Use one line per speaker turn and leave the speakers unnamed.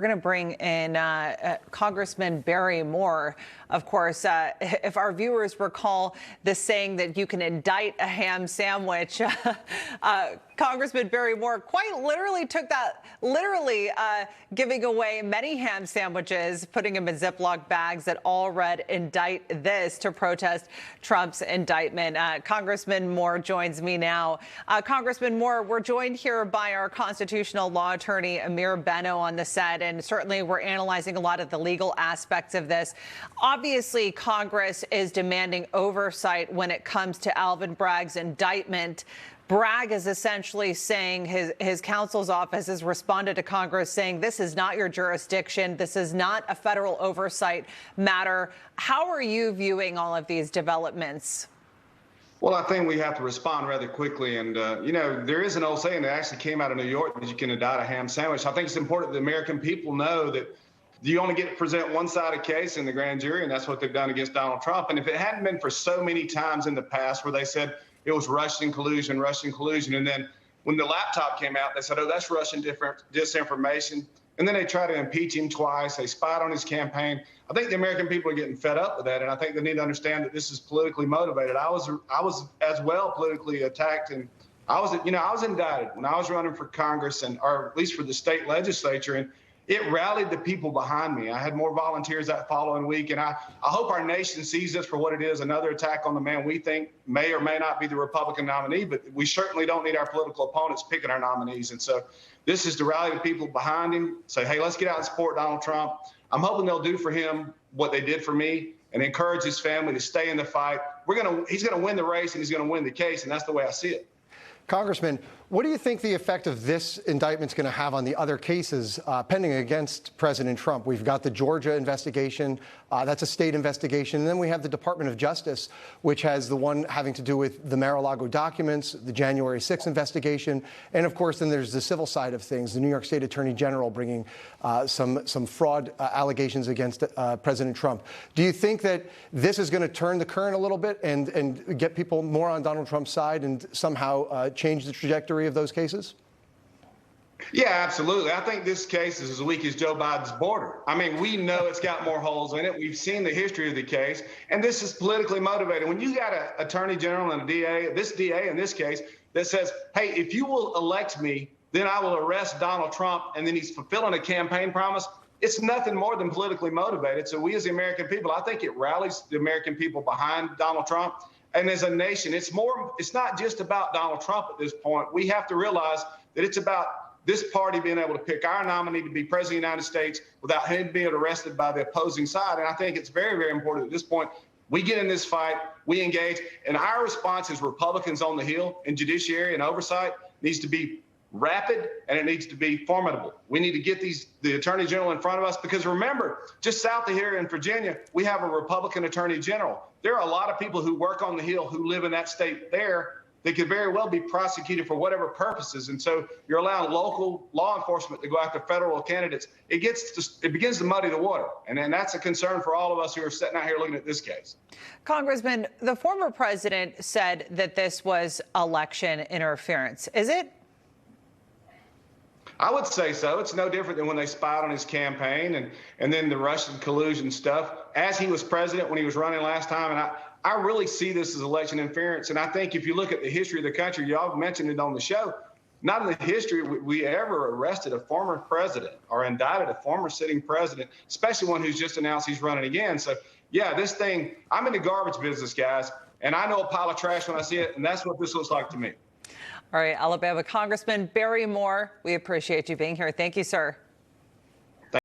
We're going to bring in Congressman Barry Moore. Of course, if our viewers recall the saying that you can indict a ham sandwich, Congressman Barry Moore quite literally took that literally, giving away many ham sandwiches, putting them in Ziploc bags that all read "indict this" to protest Trump's indictment. Congressman Moore joins me now. Congressman Moore, we're joined here by our constitutional law attorney, Amir Benno, on the set. And certainly we're analyzing a lot of the legal aspects of this. Obviously, Congress is demanding oversight when it comes to Alvin Bragg's indictment. Bragg is essentially saying his counsel's office has responded to Congress saying this is not your jurisdiction. This is not a federal oversight matter. How are you viewing all of these developments?
Well, I think we have to respond rather quickly. And, there is an old saying that actually came out of New York that you can indict a ham sandwich. I think it's important that the American people know that you only get to present one side of case in the grand jury, and that's what they've done against Donald Trump. And if it hadn't been for so many times in the past where they said it was Russian collusion, and then when the laptop came out, they said, oh, that's Russian disinformation. And then they tried to impeach him twice. They spied on his campaign. I think the American people are getting fed up with that, and I think they need to understand that this is politically motivated. I was as well politically attacked, and I was indicted when I was running for Congress, or at least for the state legislature, and it rallied the people behind me. I had more volunteers that following week, and I hope our nation sees this for what it is, another attack on the man we think may or may not be the Republican nominee, but we certainly don't need our political opponents picking our nominees. And so this is to rally the people behind him, say, hey, let's get out and support Donald Trump. I'm hoping they'll do for him what they did for me and encourage his family to stay in the fight. He's going to win the race, and he's going to win the case, and that's the way I see it.
Congressman, what do you think the effect of this indictment is going to have on the other cases pending against President Trump? We've got the Georgia investigation. That's a state investigation. And then we have the Department of Justice, which has the one having to do with the Mar-a-Lago documents, the January 6th investigation. And, of course, then there's the civil side of things, the New York State Attorney General bringing some fraud allegations against President Trump. Do you think that this is going to turn the current a little bit and get people more on Donald Trump's side and somehow change the trajectory of those cases?
Yeah, absolutely. I think this case is as weak as Joe Biden's border. I mean, we know it's got more holes in it. We've seen the history of the case, and this is politically motivated. When you got an attorney general and a DA, this DA in this case, that says, hey, if you will elect me, then I will arrest Donald Trump, and then he's fulfilling a campaign promise, it's nothing more than politically motivated. So we as the American people, I think it rallies the American people behind Donald Trump. And as a nation, it's not just about Donald Trump at this point. We have to realize that it's about this party being able to pick our nominee to be president of the United States without him being arrested by the opposing side. And I think it's very, very important at this point. We get in this fight, we engage, and our response as Republicans on the Hill in judiciary and oversight needs to be rapid, and it needs to be formidable. We need to get the Attorney General in front of us, because remember, just south of here in Virginia, we have a Republican Attorney General. There are a lot of people who work on the Hill who live in that state there that could very well be prosecuted for whatever purposes. And so you're allowing local law enforcement to go after federal candidates. It begins to muddy the water. And that's a concern for all of us who are sitting out here looking at this case.
Congressman, the former president said that this was election interference. Is it?
I would say so. It's no different than when they spied on his campaign and then the Russian collusion stuff as he was president when he was running last time. And I really see this as election interference. And I think if you look at the history of the country, y'all mentioned it on the show, not in the history we ever arrested a former president or indicted a former sitting president, especially one who's just announced he's running again. So, yeah, this thing, I'm in the garbage business, guys, and I know a pile of trash when I see it, and that's what this looks like to me.
All right, Alabama Congressman Barry Moore, we appreciate you being here. Thank you, sir.